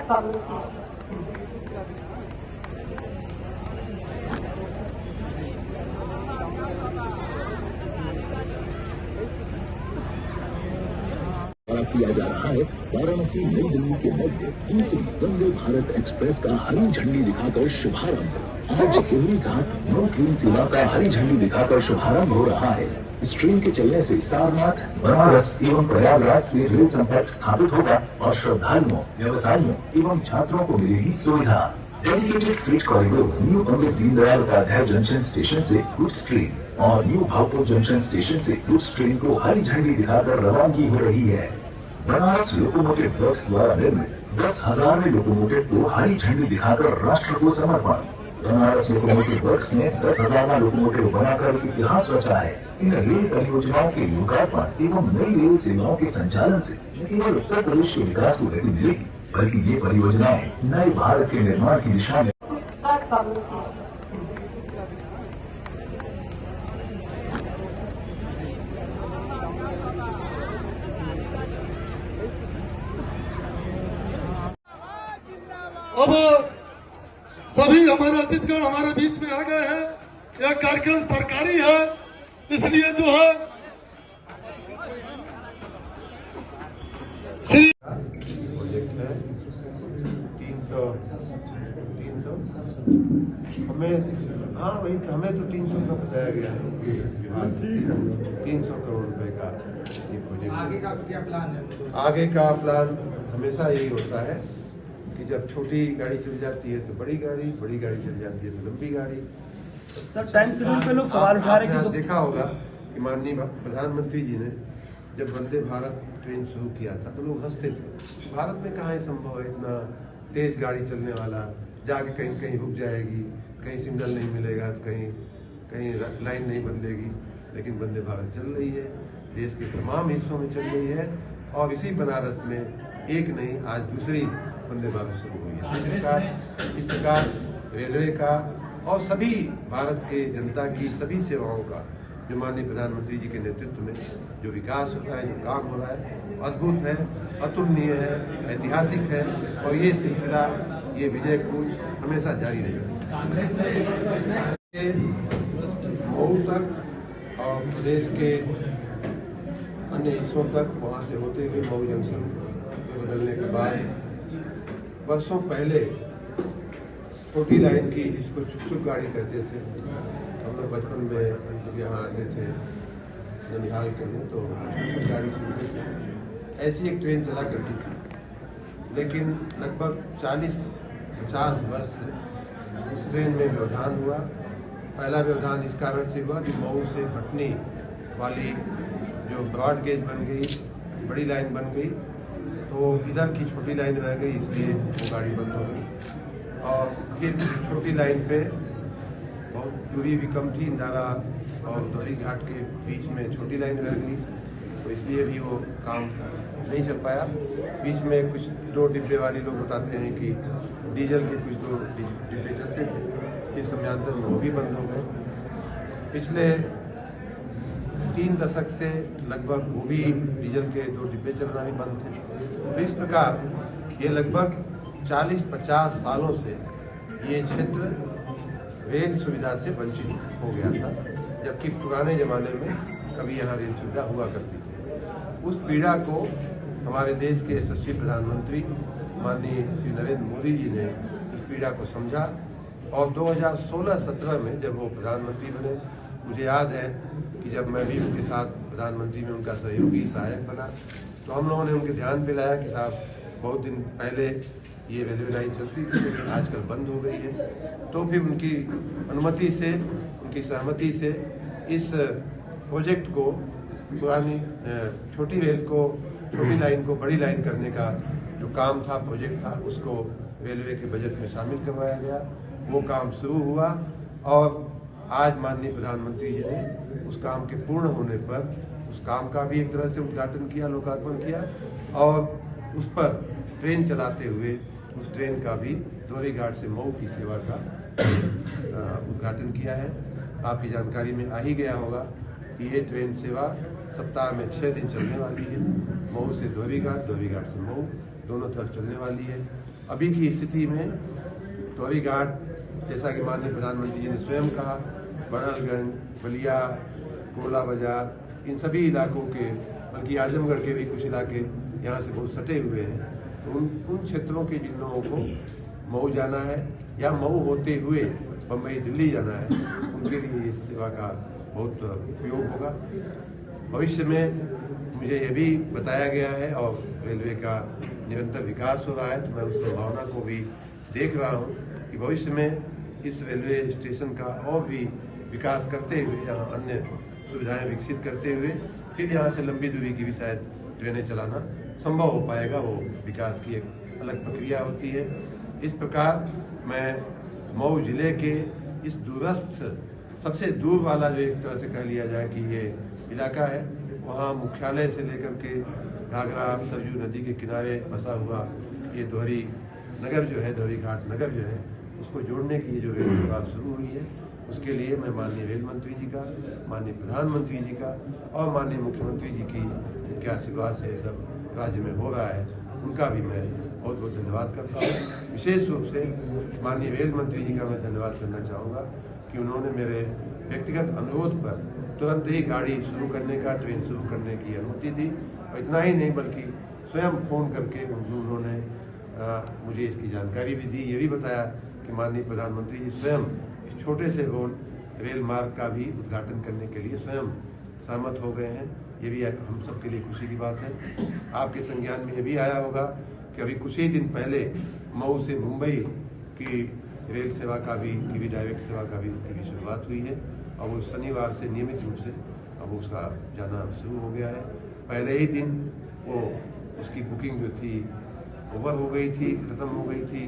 किया जा रहा है। वाराणसी नई दिल्ली के मध्य दूसरी वंदे भारत एक्सप्रेस का हरी झंडी दिखाकर शुभारंभ। आज टिहरी घाट नौ ट्रेन सेवा का हरी झंडी दिखाकर शुभारंभ हो रहा है। इस ट्रेन के चलने से सारनाथ, बनारस एवं प्रयागराज से रेल संपर्क स्थापित होगा और श्रद्धालुओं, व्यवसायियों एवं छात्रों को मिलेगी सुविधा। Dedicated freight corridor new Pandit Deendayal Upadhyay junction station से गुड्स ट्रेन और न्यू भावपुर जंक्शन स्टेशन से गुड्स ट्रेन को हरी झंडी दिखाकर रवानगी हो रही है। बनारस लोकोमोटिव वर्क्स द्वारा निर्मित 10,000 लोकोमोटिव को हरी झंडी दिखाकर राष्ट्र को समर्पण। बनारस लोकोमोटिव वर्क्स ने 10,000 लोकोमोटिव बनाकर इतिहास रचा है। इन रेल परियोजनाओं के लोकार्पण एवं नई रेल सेवाओं के संचालन से न केवल उत्तर प्रदेश के विकास को गति मिलेगी, बल्कि ये परियोजनाएं नए भारत के निर्माण की दिशा में अब सभी हमारे अतिथिगण हमारे बीच में आ गए हैं। यह कार्यक्रम सरकारी है, इसलिए जो है श्री प्रोजेक्ट है 300 हमें वही हमें तो 300 का बताया गया है। 300 करोड़ रुपए का ये प्रोजेक्ट। आगे का क्या प्लान है? आगे का प्लान हमेशा यही होता है कि जब छोटी गाड़ी चल जाती है तो बड़ी गाड़ी चल जाती है तो लंबी गाड़ी। सर टाइम शेड्यूल पे लोग सवाल उठा रहे हैं कि देखा होगा कि माननीय प्रधानमंत्री जी ने जब वंदे भारत ट्रेन शुरू किया था तो लोग हंसते थे। भारत में कहाँ संभव है इतना तेज गाड़ी चलने वाला, जाके कहीं कहीं रुक जाएगी, कहीं सिग्नल नहीं मिलेगा तो कहीं लाइन नहीं बदलेगी। लेकिन वंदे भारत चल रही है, देश के तमाम हिस्सों में चल रही है और इसी बनारस में एक नहीं आज दूसरी वंदे भारत शुरू हुई है। इस प्रकार रेलवे का और सभी भारत के जनता की सभी सेवाओं का जो माननीय प्रधानमंत्री जी के नेतृत्व में जो विकास हो रहा है, जो काम हो रहा है, अद्भुत है, अतुलनीय है, ऐतिहासिक है और ये सिलसिला, ये विजय कूच हमेशा जारी रहेगा। मऊ तक और प्रदेश के अन्य हिस्सों तक वहाँ से होते हुए मऊ जंक्शन बदलने के बाद वर्षों पहले छोटी लाइन की जिसको छुक गाड़ी कहते थे, हम लोग बचपन में जब यहाँ आते थे ननिहाल चलने तो छुक गाड़ी सुनते थे। ऐसी एक ट्रेन चला करती थी, लेकिन लगभग 40-50 वर्ष से उस ट्रेन में व्यवधान हुआ। पहला व्यवधान इस कारण से हुआ कि मऊ से भटनी वाली जो ब्रॉड गेज बन गई, बड़ी लाइन बन गई, तो इधर की छोटी लाइन रह गई, इसलिए वो गाड़ी बंद हो गई। और फिर छोटी लाइन पे बहुत दूरी भी कम थी, इंदारा और दोहरी घाट के बीच में छोटी लाइन रह गई, तो इसलिए भी वो काम नहीं चल पाया। बीच में कुछ 2 डिब्बे वाले लोग बताते हैं कि डीजल के कुछ 2 डिब्बे चलते थे, फिर समयांतर में वो भी बंद हो गए। पिछले 3 दशक से लगभग वो भी डीजल के 2 डिब्बे चलना भी बंद थे। तो इस प्रकार ये लगभग 40-50 सालों से ये क्षेत्र रेल सुविधा से वंचित हो गया था, जबकि पुराने ज़माने में कभी यहाँ रेल सुविधा हुआ करती थी। उस पीड़ा को हमारे देश के यशस्वी प्रधानमंत्री माननीय श्री नरेंद्र मोदी जी ने इस पीड़ा को समझा और 2016-17 में जब वो प्रधानमंत्री बने, मुझे याद है कि जब मैं भी उनके साथ प्रधानमंत्री में उनका सहयोगी सहायक बना तो हम लोगों ने उनके ध्यान पे लाया कि साहब बहुत दिन पहले ये रेलवे लाइन चलती थी लेकिन आजकल बंद हो गई है। तो फिर उनकी अनुमति से, उनकी सहमति से इस प्रोजेक्ट को, पुरानी छोटी रेल को, छोटी लाइन को बड़ी लाइन करने का जो काम था, प्रोजेक्ट था, उसको रेलवे के बजट में शामिल करवाया गया। वो काम शुरू हुआ और आज माननीय प्रधानमंत्री जी ने उस काम के पूर्ण होने पर उस काम का भी एक तरह से उद्घाटन किया, लोकार्पण किया और उस पर ट्रेन चलाते हुए उस ट्रेन का भी दोहरी घाट से मऊ की सेवा का उद्घाटन किया है। आपकी जानकारी में आ ही गया होगा कि ये ट्रेन सेवा सप्ताह में 6 दिन चलने वाली है। मऊ से दोहरी घाट से मऊ दोनों तरफ चलने वाली है। अभी की स्थिति में धोबी घाट, जैसा कि माननीय प्रधानमंत्री जी ने स्वयं कहा, बड़लगंज, बलिया, गोला बाजार, इन सभी इलाकों के, बल्कि आजमगढ़ के भी कुछ इलाके यहाँ से बहुत सटे हुए हैं। तो उन क्षेत्रों के जिन लोगों को मऊ जाना है या मऊ होते हुए बम्बई, दिल्ली जाना है, उनके लिए इस सेवा का बहुत उपयोग होगा। भविष्य में मुझे ये भी बताया गया है और रेलवे का निरंतर विकास हो रहा है, तो मैं उस संभावना को भी देख रहा हूँ कि भविष्य में इस रेलवे स्टेशन का और भी विकास करते हुए, यहाँ अन्य सुविधाएं विकसित करते हुए, फिर यहाँ से लंबी दूरी की भी शायद ट्रेनें चलाना संभव हो पाएगा। वो विकास की एक अलग प्रक्रिया होती है। इस प्रकार मैं मऊ जिले के इस दूरस्थ, सबसे दूर वाला जो एक तरह से कह लिया जाए कि ये इलाका है, वहाँ मुख्यालय से लेकर के घाघरा सरयू नदी के किनारे बसा हुआ ये दोहरी नगर जो है, दोहरी घाट नगर जो है, उसको जोड़ने की ये जो रेल सेवा शुरू हुई है, उसके लिए मैं माननीय रेल मंत्री जी का, माननीय प्रधानमंत्री जी का और माननीय मुख्यमंत्री जी की क्या आशीर्वाद से सब राज्य में हो रहा है, उनका भी मैं बहुत बहुत धन्यवाद करता हूँ। विशेष रूप से माननीय रेल मंत्री जी का मैं धन्यवाद करना चाहूँगा कि उन्होंने मेरे व्यक्तिगत अनुरोध पर तुरंत ही गाड़ी शुरू करने का, ट्रेन शुरू करने की अनुमति दी। और इतना ही नहीं, बल्कि स्वयं फ़ोन करके उन्होंने मुझे इसकी जानकारी भी दी, ये भी बताया कि माननीय प्रधानमंत्री जी स्वयं इस छोटे से रेल मार्ग का भी उद्घाटन करने के लिए स्वयं सहमत हो गए हैं। ये भी हम सबके लिए खुशी की बात है। आपके संज्ञान में ये भी आया होगा कि अभी कुछ ही दिन पहले मऊ से मुंबई की रेल सेवा का भी, टीवी डायरेक्ट सेवा का भी शुरुआत हुई है और वो शनिवार से नियमित रूप से अब उसका जाना शुरू हो गया है। पहले ही दिन वो उसकी बुकिंग जो थी ओवर हो गई थी, ख़त्म हो गई थी।